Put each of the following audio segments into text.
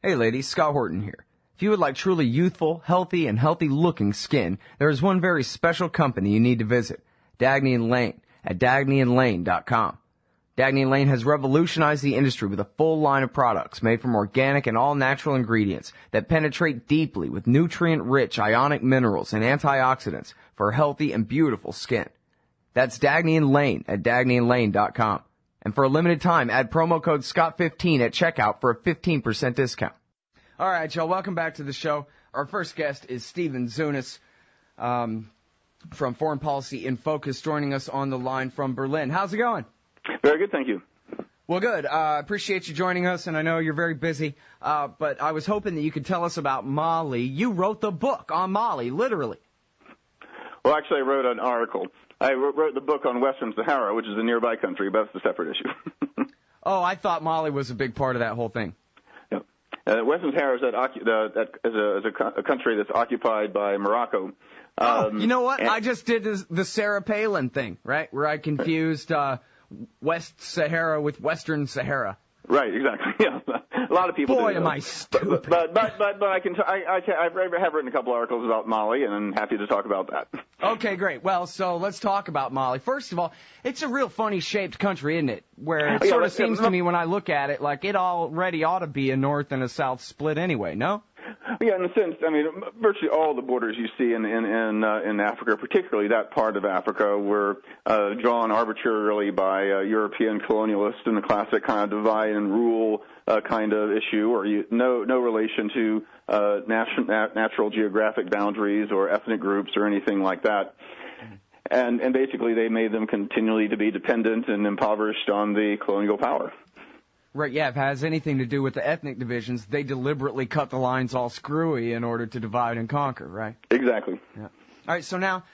Hey ladies, Scott Horton here. If you would like truly youthful, healthy, and healthy-looking skin, there is one very special company you need to visit, Dagny & Lane at dagnyandlane.com. Dagny & Lane has revolutionized the industry with a full line of products made from organic and all-natural ingredients that penetrate deeply with nutrient-rich ionic minerals and antioxidants for healthy and beautiful skin. That's Dagny & Lane at dagnyandlane.com. And for a limited time, add promo code SCOTT15 at checkout for a 15% discount. All right, y'all, welcome back to the show. Our first guest is Stephen Zunes from Foreign Policy in Focus, joining us on the line from Berlin. How's it going? Very good, thank you. Well, good. Appreciate you joining us, and I know you're very busy, but I was hoping that you could tell us about Mali. You wrote the book on Mali, literally. Well, actually, I wrote an article. I wrote the book on Western Sahara, which is a nearby country, but that's a separate issue. Oh, I thought Mali was a big part of that whole thing. Yeah. Western Sahara is a country that's occupied by Morocco. You know what? I just did the Sarah Palin thing, right, where I confused West Sahara with Western Sahara. Right, exactly. Yeah, a lot of people. Boy, do am I stupid. But I have written a couple articles about Mali, and I'm happy to talk about that. Okay, great. Well, so let's talk about Mali. First of all, it's a real funny shaped country, isn't it? Where it sort of seems to me when I look at it like it already ought to be a north and a south split anyway. No? Yeah, in a sense, I mean, virtually all the borders you see in Africa, particularly that part of Africa, were drawn arbitrarily by European colonialists in the classic kind of divide and rule kind of issue, or no relation to natural geographic boundaries or ethnic groups or anything like that. And basically, they made them continually to be dependent and impoverished on the colonial power. Right, yeah, if it has anything to do with the ethnic divisions, they deliberately cut the lines all screwy in order to divide and conquer, right? Exactly. Yeah. All right, so now,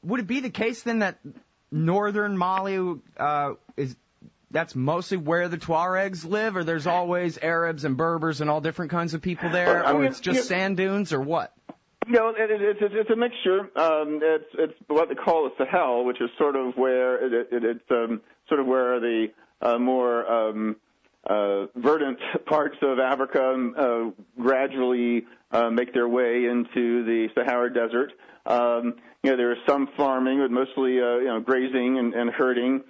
would it be the case then that northern Mali that's mostly where the Tuaregs live, or there's always Arabs and Berbers and all different kinds of people there, or it's just sand dunes, or what? No, it's a mixture. It's what they call the Sahel, which is sort of where it's sort of where the more verdant parts of Africa gradually make their way into the Sahara Desert. There is some farming, but mostly grazing and herding.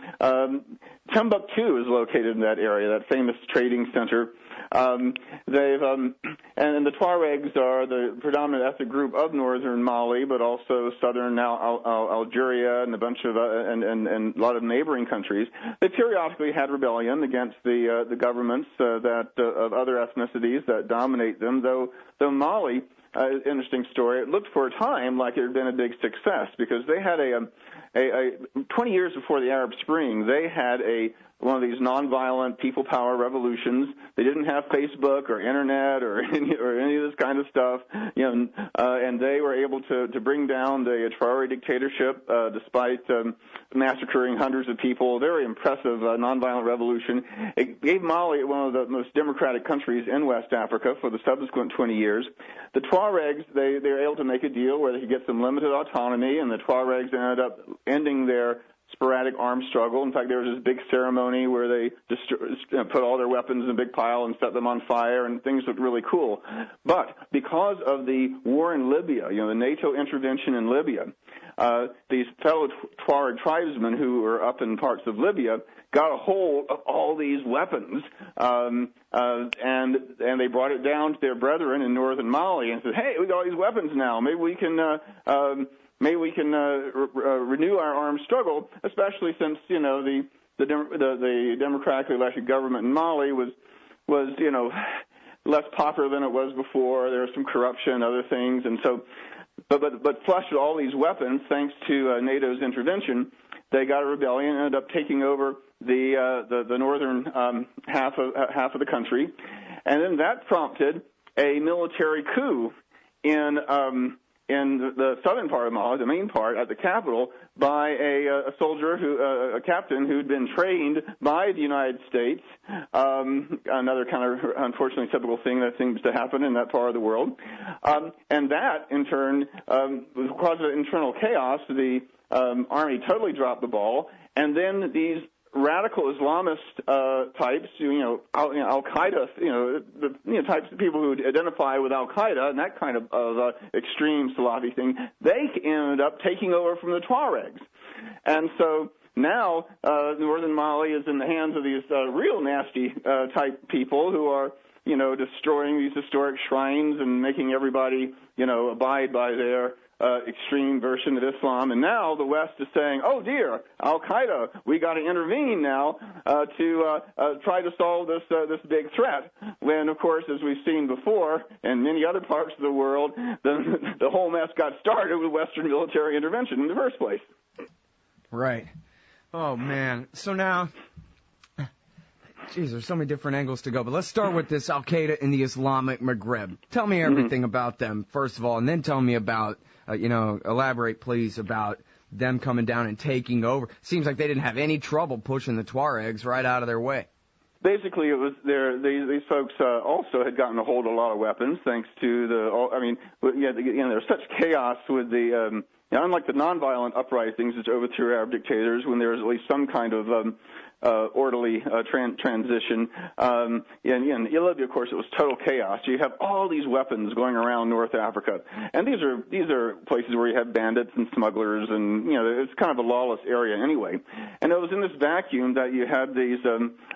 Timbuktu is located in that area, that famous trading center. And the Tuaregs are the predominant ethnic group of northern Mali, but also southern Algeria and a bunch of and a lot of neighboring countries. They periodically had rebellion against the governments of other ethnicities that dominate them. Though Mali, interesting story. It looked for a time like it had been a big success because they had 20 years before the Arab Spring, they had one of these nonviolent people power revolutions. They didn't have Facebook or internet or any of this kind of stuff, and they were able to bring down the Traore dictatorship despite massacring hundreds of people. Very impressive nonviolent revolution. It gave Mali one of the most democratic countries in West Africa for the subsequent 20 years. The Tuaregs, they were able to make a deal where they could get some limited autonomy, and the Tuaregs ended up ending their sporadic armed struggle. In fact, there was this big ceremony where they just put all their weapons in a big pile and set them on fire, and things looked really cool. But because of the war in Libya, the NATO intervention in Libya, these fellow Tuareg tribesmen who were up in parts of Libya got a hold of all these weapons, and they brought it down to their brethren in northern Mali and said, "Hey, we got all these weapons now. Maybe we can renew our armed struggle, especially since the democratically elected government in Mali was less popular than it was before. There was some corruption and other things, and so, but flushed with all these weapons, thanks to NATO's intervention, they got a rebellion and ended up taking over the northern half of the country, and then that prompted a military coup in the southern part of Mali, the main part, at the capital, by a soldier, a captain who'd been trained by the United States. Another kind of unfortunately typical thing that seems to happen in that part of the world, and that in turn caused internal chaos. The army totally dropped the ball, and then these radical Islamist types, Al Qaeda, the types of people who identify with Al Qaeda and that kind of extreme Salafi thing, they ended up taking over from the Tuaregs, and so now northern Mali is in the hands of these real nasty type people who are destroying these historic shrines and making everybody abide by their extreme version of Islam. And now the West is saying, oh dear, Al Qaeda, we got to intervene now to try to solve this big threat. When, of course, as we've seen before in many other parts of the world, the whole mess got started with Western military intervention in the first place. Right. Oh man. So now, geez, there's so many different angles to go. But let's start with this Al Qaeda in the Islamic Maghreb. Tell me everything about them, first of all, and then tell me about, elaborate, please, about them coming down and taking over. Seems like they didn't have any trouble pushing the Tuaregs right out of their way. Basically, it was these folks also had gotten a hold of a lot of weapons, thanks to there's such chaos with the. Unlike the nonviolent uprisings that overthrew Arab dictators, when there was at least some kind of orderly transition. In Libya, of course, it was total chaos. You have all these weapons going around North Africa, and these are places where you have bandits and smugglers, and it's kind of a lawless area anyway. And it was in this vacuum that you had these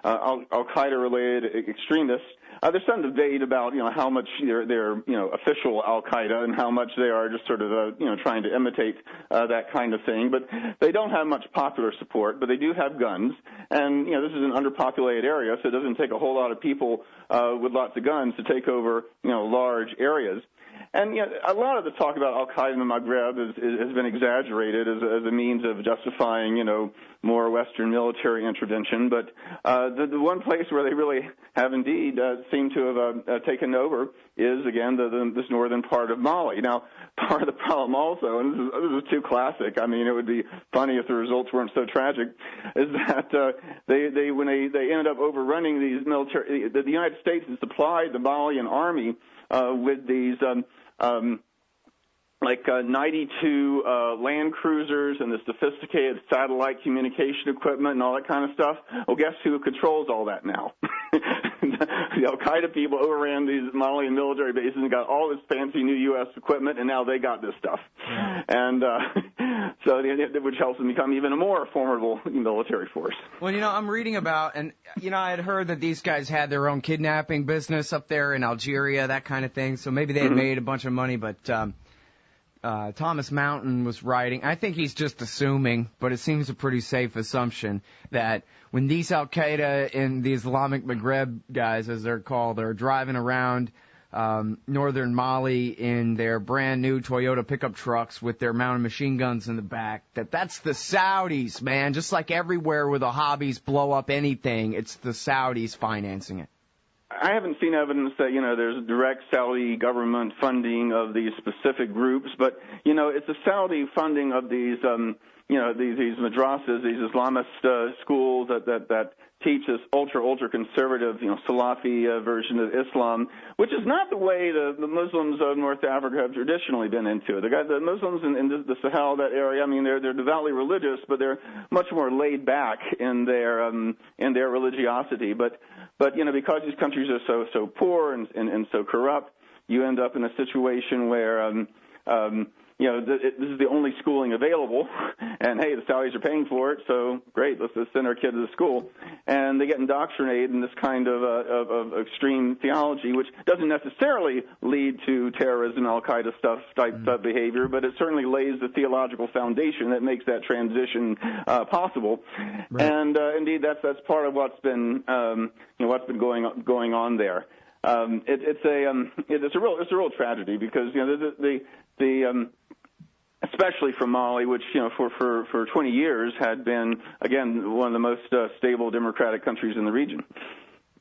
Al Qaeda related extremists. There's some debate about how much they're official Al Qaeda and how much they are just sort of trying to imitate that kind of thing. But they don't have much popular support, but they do have guns. And this is an underpopulated area, so it doesn't take a whole lot of people with lots of guns to take over large areas. And a lot of the talk about Al Qaeda in the Maghreb has been exaggerated as a means of justifying more Western military intervention. But the one place where they really have indeed seemed to have taken over is again this northern part of Mali. Now, part of the problem also, and this is too classic. I mean, it would be funny if the results weren't so tragic. Is that when they ended up overrunning these military, the United States had supplied the Malian army with these 92 land cruisers and the sophisticated satellite communication equipment and all that kind of stuff. Well, guess who controls all that now? The Al-Qaeda people overran these Malian military bases and got all this fancy new U.S. equipment, and now they got this stuff. And which helps them become even a more formidable military force. Well, I'm reading about, and, I had heard that these guys had their own kidnapping business up there in Algeria, that kind of thing, so maybe they had made a bunch of money, but Thomas Mountain was writing, I think he's just assuming, but it seems a pretty safe assumption, that when these Al-Qaeda and the Islamic Maghreb guys, as they're called, are driving around northern Mali in their brand new Toyota pickup trucks with their mounted machine guns in the back, that's the Saudis, man. Just like everywhere where the hobbies blow up anything, it's the Saudis financing it. I haven't seen evidence that, there's direct Saudi government funding of these specific groups, but, it's a Saudi funding of these, these madrassas, these Islamist schools that teach this ultra conservative, Salafi version of Islam, which is not the way the Muslims of North Africa have traditionally been into it. The Muslims in the Sahel, that area, I mean, they're devoutly religious, but they're much more laid back in their religiosity. But because these countries are so poor and so corrupt, you end up in a situation where this is the only schooling available, and hey, the Saudis are paying for it, so great, let's just send our kids to school. And they get indoctrinated in this kind of extreme theology, which doesn't necessarily lead to terrorism, Al-Qaeda type behavior, but it certainly lays the theological foundation that makes that transition possible. Right. And indeed, that's part of what's been going on there. It's a real tragedy because the especially from Mali, which for 20 years had been again one of the most stable democratic countries in the region.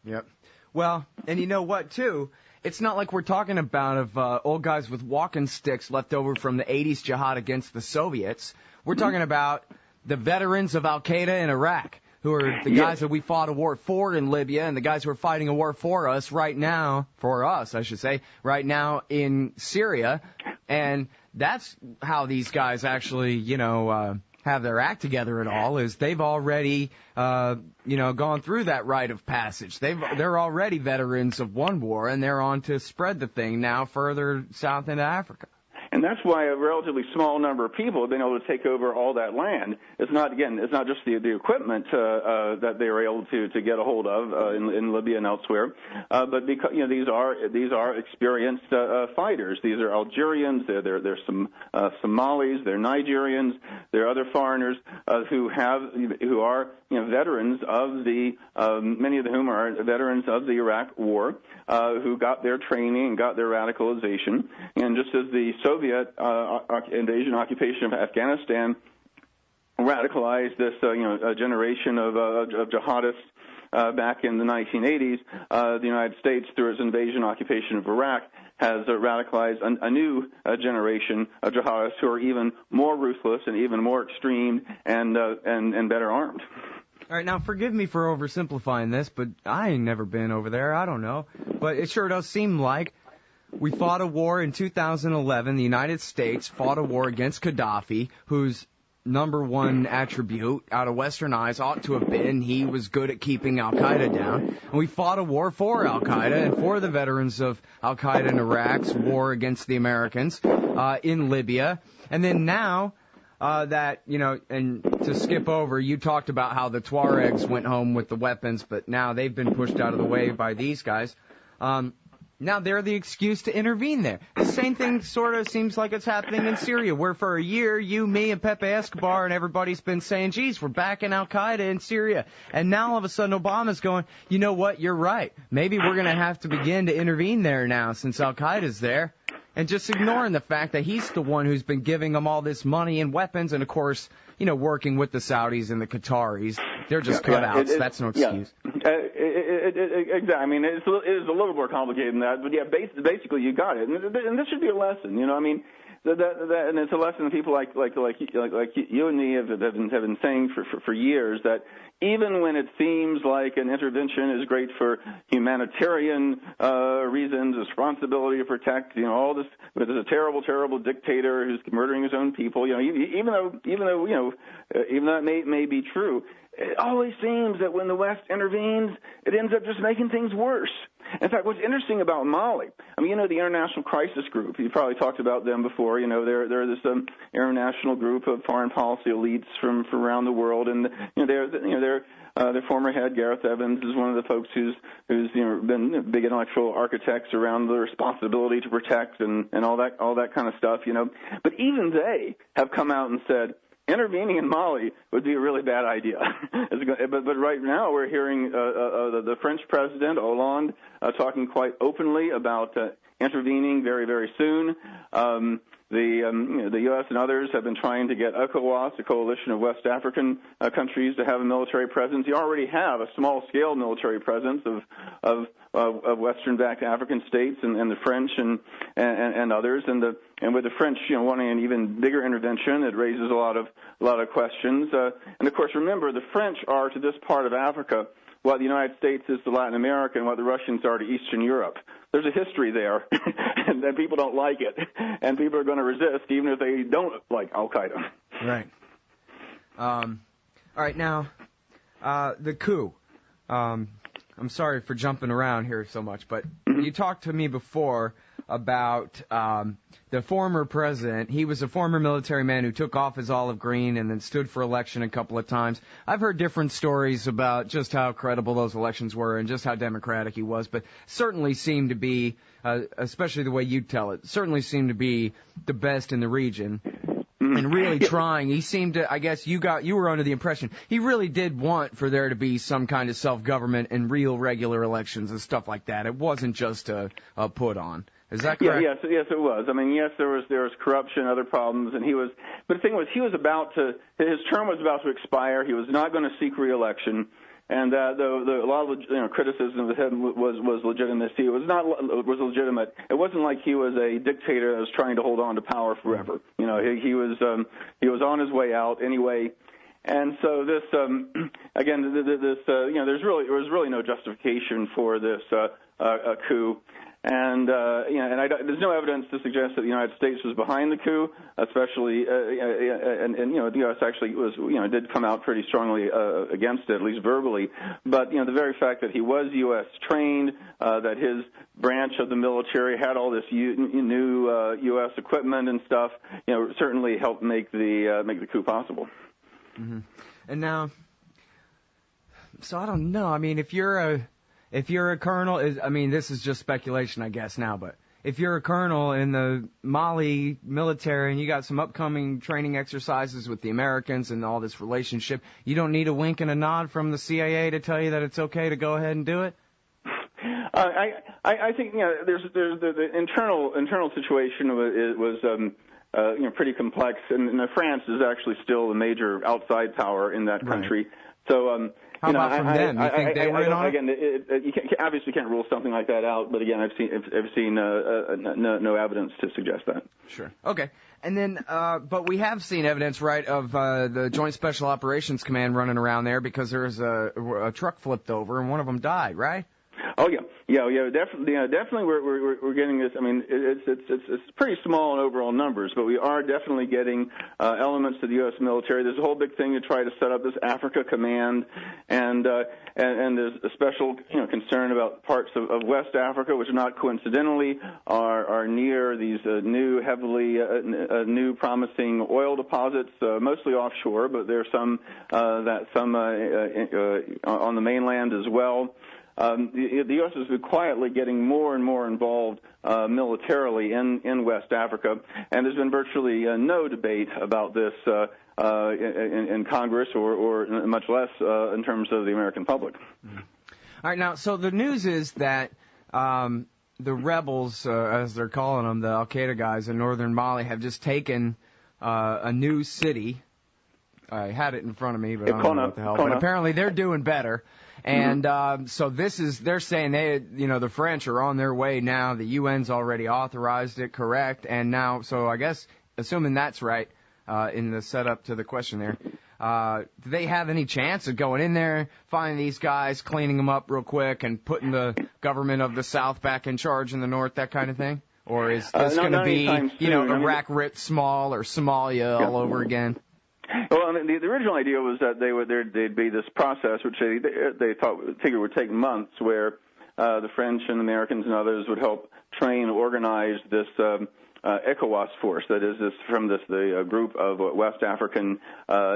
Yep. Well, and you know what too? It's not like we're talking about old guys with walking sticks left over from the 80s jihad against the Soviets. We're talking about the veterans of Al-Qaeda in Iraq, who are the guys that we fought a war for in Libya, and the guys who are fighting a war for us right now, right now in Syria. And that's how these guys actually, have their act together at all is they've already, gone through that rite of passage. They're already veterans of one war, and they're on to spread the thing now further south into Africa. And that's why a relatively small number of people have been able to take over all that land. It's not just the equipment that they were able to get a hold of in Libya and elsewhere, but because these are experienced fighters. These are Algerians. They're some Somalis. They're Nigerians. They're other foreigners who are veterans of the many of whom are veterans of the Iraq War, who got their training and got their radicalization. And just as the Soviet invasion occupation of Afghanistan radicalized this a generation of jihadists back in the 1980s, the United States, through its invasion occupation of Iraq, has radicalized a new generation of jihadists who are even more ruthless and even more extreme and better armed. All right, now forgive me for oversimplifying this, but I ain't never been over there. I don't know. But it sure does seem like we fought a war in 2011. The United States fought a war against Gaddafi, whose number one attribute out of Western eyes ought to have been he was good at keeping Al-Qaeda down. And we fought a war for Al-Qaeda and for the veterans of Al-Qaeda in Iraq's war against the Americans in Libya. And then now and to skip over, you talked about how the Tuaregs went home with the weapons, but now they've been pushed out of the way by these guys. Now they're the excuse to intervene there. The same thing sort of seems like it's happening in Syria, where for a year, you, me, and Pepe Escobar and everybody's been saying, geez, we're backing Al-Qaeda in Syria. And now all of a sudden Obama's going, you know what, you're right. Maybe we're going to have to begin to intervene there now since Al-Qaeda's there. And just ignoring the fact that he's the one who's been giving them all this money and weapons and, of course, working with the Saudis and the Qataris. They're just cutouts. That's no excuse. Exactly. I mean, it is a little more complicated than that. But, yeah, basically you got it. And this should be a lesson, I mean, and it's a lesson that people like you and me have been saying for years, that even when it seems like an intervention is great for humanitarian reasons, responsibility to protect, all this, but there's a terrible dictator who's murdering his own people. Even though it may be true, it always seems that when the West intervenes, it ends up just making things worse. In fact, what's interesting about Mali, I mean, the International Crisis Group, you probably talked about them before, they're this international group of foreign policy elites from around the world, and, their former head, Gareth Evans, is one of the folks who's been big intellectual architects around the responsibility to protect and all that kind of stuff, But even they have come out and said, intervening in Mali would be a really bad idea. But right now we're hearing the French president, Hollande, talking quite openly about intervening very, very soon. The U.S. and others have been trying to get ECOWAS, a coalition of West African countries, to have a military presence. You already have a small-scale military presence of Western-backed African states and the French and others, and with the French, wanting an even bigger intervention, it raises a lot of questions. And of course, remember, the French are to this part of Africa what the United States is to Latin America and what the Russians are to Eastern Europe. There's a history there, and people don't like it, and people are going to resist even if they don't like Al-Qaeda. Right. All right, now, the coup. I'm sorry for jumping around here so much, but you talked to me before about the former president. He was a former military man who took off his olive green and then stood for election a couple of times. I've heard different stories about just how credible those elections were and just how democratic he was, but certainly seemed to be, especially the way you tell it, certainly seemed to be the best in the region. And really trying. He seemed to, I guess you were under the impression, he really did want for there to be some kind of self-government and real regular elections and stuff like that. It wasn't just a put on. Is that correct? Yes, it was. I mean, yes, there was corruption, other problems, and but the thing was, his term was about to expire. He was not going to seek re-election. And a lot of criticism of him was legitimacy. It was legitimate. It wasn't like he was a dictator that was trying to hold on to power forever. He was on his way out anyway. And so this there was really no justification for this coup. And there's no evidence to suggest that the United States was behind the coup, especially and the U.S. actually did come out pretty strongly against it, at least verbally. But the very fact that he was U.S. trained, that his branch of the military had all this new U.S. equipment and stuff, certainly helped make the coup possible. Mm-hmm. And now, so I don't know. I mean, if you're a colonel, this is just speculation, I guess, now, but if you're a colonel in the Mali military and you got some upcoming training exercises with the Americans and all this relationship, you don't need a wink and a nod from the CIA to tell you that it's okay to go ahead and do it? I think there's the internal situation was pretty complex, and France is actually still a major outside power in that country. Right. So how about from them? You think they were in on it? Again, you obviously can't rule something like that out. But again, I've seen no evidence to suggest that. Sure. Okay. And then, but we have seen evidence, right, of the Joint Special Operations Command running around there because there was a truck flipped over and one of them died, right? Oh yeah, definitely. We're getting this. I mean, it's pretty small in overall numbers, but we are definitely getting elements to the U.S. military. There's a whole big thing to try to set up this Africa command, and there's a special concern about parts of West Africa, which not coincidentally are near these new new promising oil deposits, mostly offshore, but there's some on the mainland as well. The U.S. has been quietly getting more and more involved militarily in West Africa, and there's been virtually no debate about this in Congress or much less in terms of the American public. All right, now, so the news is that the rebels, as they're calling them, the al-Qaeda guys in northern Mali, have just taken a new city. I had it in front of me, but I don't know what the hell. But apparently they're doing better. And so they're saying the French are on their way now. The UN's already authorized it, correct? And now, so I guess, assuming that's right, in the setup to the question there, do they have any chance of going in there, finding these guys, cleaning them up real quick, and putting the government of the South back in charge in the North, that kind of thing? Or is this going to be, Iraq writ small or Somalia all over again? Well, I mean, the original idea was that they'd be this process, which they figured would take months, where the French and Americans and others would help train and organize this ECOWAS force, that is the group of West African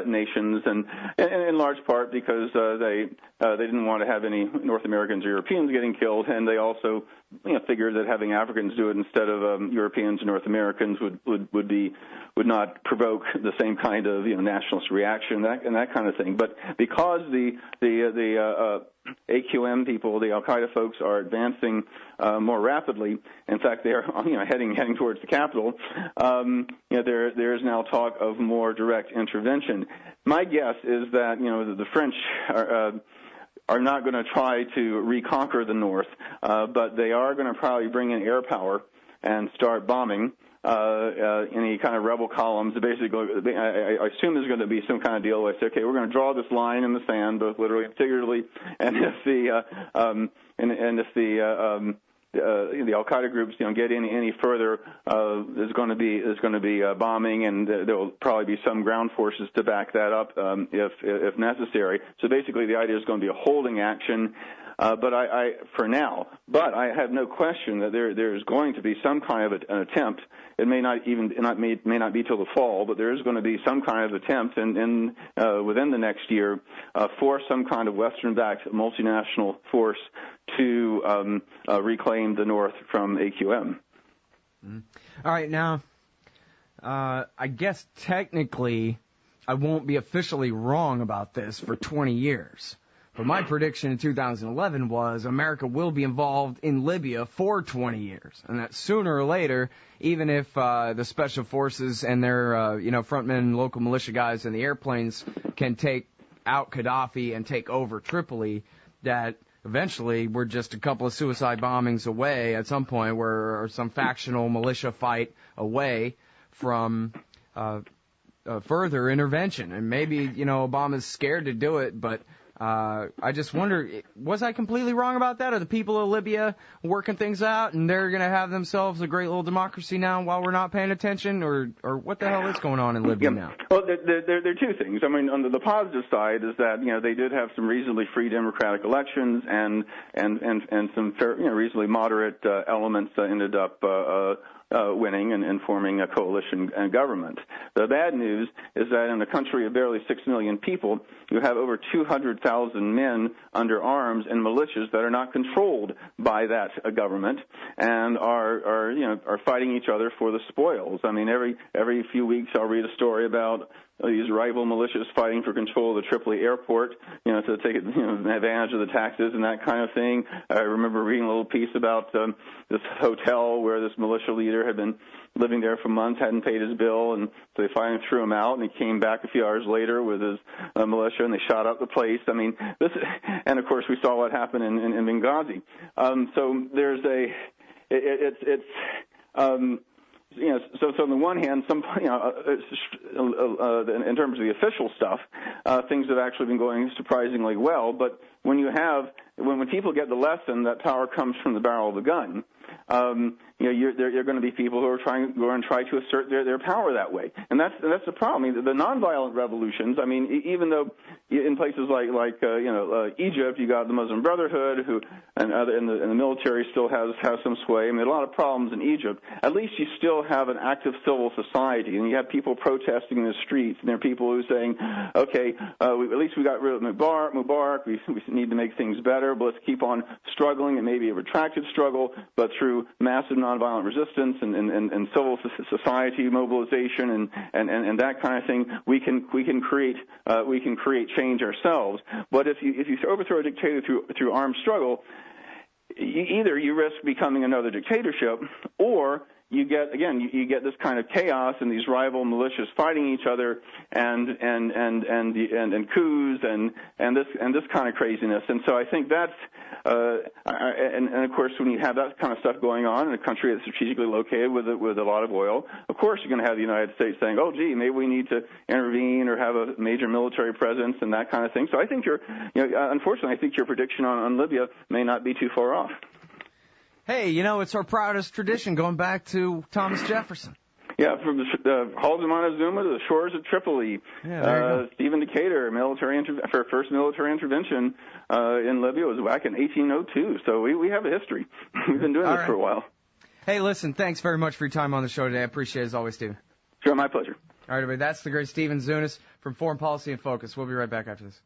nations, and in large part because they didn't want to have any North Americans or Europeans getting killed, and they also figured that having Africans do it instead of Europeans and North Americans would not provoke the same kind of nationalist reaction and that kind of thing. But because the AQM people, the Al-Qaeda folks, are advancing more rapidly. In fact, they are heading towards the capital. There is now talk of more direct intervention. My guess is that the French are not going to try to reconquer the North, but they are going to probably bring in air power and start bombing any kind of rebel columns. Basically, I assume there's going to be some kind of deal where I say, okay, we're going to draw this line in the sand, both literally and figuratively, and if the Al-Qaeda groups get any further, there's going to be bombing, and there will probably be some ground forces to back that up if necessary. So basically, the idea is going to be a holding action. But I have no question that there is going to be some kind of an attempt. It may not be till the fall, but there is going to be some kind of attempt within the next year for some kind of Western-backed multinational force to reclaim the North from AQM. Mm-hmm. All right, now I guess technically I won't be officially wrong about this for 20 years. But my prediction in 2011 was America will be involved in Libya for 20 years, and that sooner or later, even if the special forces and their frontmen, local militia guys, and the airplanes can take out Gaddafi and take over Tripoli, that eventually we're just a couple of suicide bombings away at some point, or some factional militia fight away from further intervention. And maybe Obama's scared to do it, but I just wonder, was I completely wrong about that? Are the people of Libya working things out and they're going to have themselves a great little democracy now while we're not paying attention? Or what the hell is going on in Libya now? Well, there are two things. I mean, on the positive side is that, they did have some reasonably free democratic elections and some fair, reasonably moderate elements ended up winning and forming a coalition government. The bad news is that in a country of barely 6 million people, you have over 200,000 men under arms and militias that are not controlled by that government and are fighting each other for the spoils. I mean, every few weeks I'll read a story about these rival militias fighting for control of the Tripoli airport, to take advantage of the taxes and that kind of thing. I remember reading a little piece about this hotel where this militia leader had been living there for months, hadn't paid his bill, and so they finally threw him out, and he came back a few hours later with his militia, and they shot up the place. I mean, and of course we saw what happened in Benghazi. So there's so on the one hand, in terms of the official stuff, things have actually been going surprisingly well. But when people get the lesson that power comes from the barrel of the gun, there are going to be people who are going to try to assert their power that way, and that's the problem. I mean, the nonviolent revolutions. I mean, even though in places like Egypt, you got the Muslim Brotherhood, and the military still has some sway. I mean, a lot of problems in Egypt. At least you still have an active civil society, and you have people protesting in the streets, and there are people who are saying, okay, at least we got rid of Mubarak. We need to make things better, but let's keep on struggling. It may be a retracted struggle, but through massive nonviolent resistance and civil society mobilization and that kind of thing, we can create change ourselves. But if you overthrow a dictator through armed struggle, either you risk becoming another dictatorship, or you get this kind of chaos and these rival militias fighting each other and coups and this kind of craziness. And so I think that's and of course when you have that kind of stuff going on in a country that's strategically located with a lot of oil, of course you're going to have the United States saying, oh gee, maybe we need to intervene or have a major military presence and that kind of thing. So I think unfortunately I think your prediction on Libya may not be too far off. Hey, it's our proudest tradition going back to Thomas Jefferson. Yeah, from the halls of Montezuma to the shores of Tripoli. Yeah, Stephen Decatur, first military intervention in Libya was back in 1802. So we have a history. We've been doing this for a while. Hey, listen, thanks very much for your time on the show today. I appreciate it as always, Stephen. Sure, my pleasure. All right, everybody, that's the great Stephen Zunes from Foreign Policy in Focus. We'll be right back after this.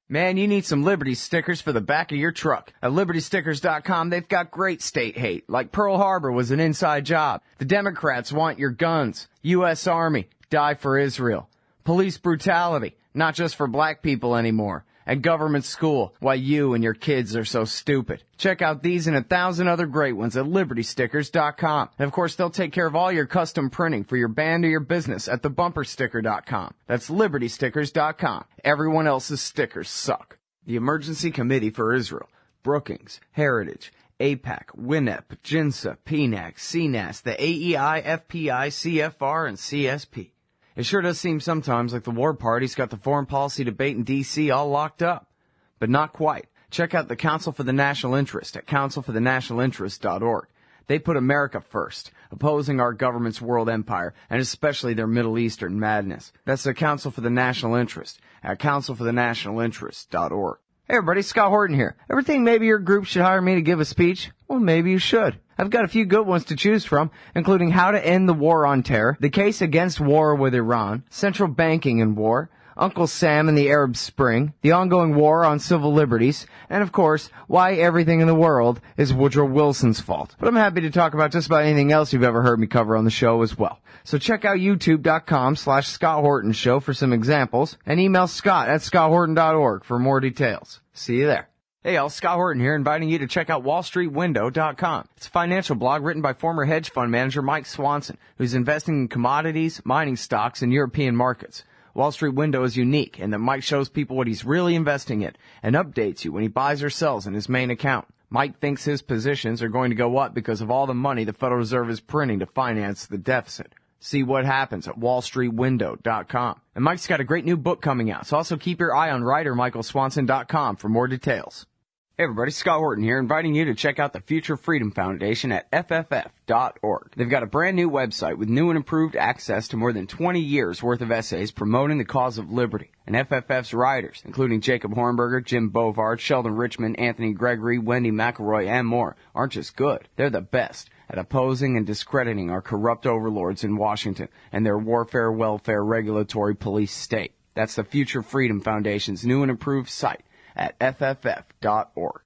Man, you need some Liberty stickers for the back of your truck. At LibertyStickers.com, they've got great state hate, like Pearl Harbor was an inside job. The Democrats want your guns. U.S. Army, die for Israel. Police brutality, not just for black people anymore. And government school, why you and your kids are so stupid. Check out these and 1,000 other great ones at LibertyStickers.com. And of course, they'll take care of all your custom printing for your band or your business at TheBumperSticker.com. That's LibertyStickers.com. Everyone else's stickers suck. The Emergency Committee for Israel, Brookings, Heritage, AIPAC, WINEP, JINSA, PNAC, CNAS, the AEI, FPI, CFR, and CSP. It sure does seem sometimes like the war party's got the foreign policy debate in D.C. all locked up. But not quite. Check out the Council for the National Interest at councilforthenationalinterest.org. They put America first, opposing our government's world empire, and especially their Middle Eastern madness. That's the Council for the National Interest at councilforthenationalinterest.org. Hey everybody, Scott Horton here. Ever think maybe your group should hire me to give a speech? Well, maybe you should. I've got a few good ones to choose from, including How to End the War on Terror, The Case Against War with Iran, Central Banking and War, Uncle Sam and the Arab Spring, The Ongoing War on Civil Liberties, and of course, Why Everything in the World is Woodrow Wilson's Fault. But I'm happy to talk about just about anything else you've ever heard me cover on the show as well. So check out youtube.com/Scott Horton Show for some examples, and email scott@scotthorton.org for more details. See you there. Hey y'all, Scott Horton here, inviting you to check out wallstreetwindow.com. It's a financial blog written by former hedge fund manager Mike Swanson, who's investing in commodities, mining stocks, and European markets. Wall Street Window is unique in that Mike shows people what he's really investing in and updates you when he buys or sells in his main account. Mike thinks his positions are going to go up because of all the money the Federal Reserve is printing to finance the deficit. See what happens at wallstreetwindow.com. And Mike's got a great new book coming out, so also keep your eye on writermichaelswanson.com for more details. Hey everybody, Scott Horton here, inviting you to check out the Future Freedom Foundation at fff.org. They've got a brand new website with new and improved access to more than 20 years worth of essays promoting the cause of liberty. And FFF's writers, including Jacob Hornberger, Jim Bovard, Sheldon Richmond, Anthony Gregory, Wendy McElroy, and more, aren't just good. They're the best at opposing and discrediting our corrupt overlords in Washington and their warfare, welfare, regulatory police state. That's the Future Freedom Foundation's new and improved site at fff.org.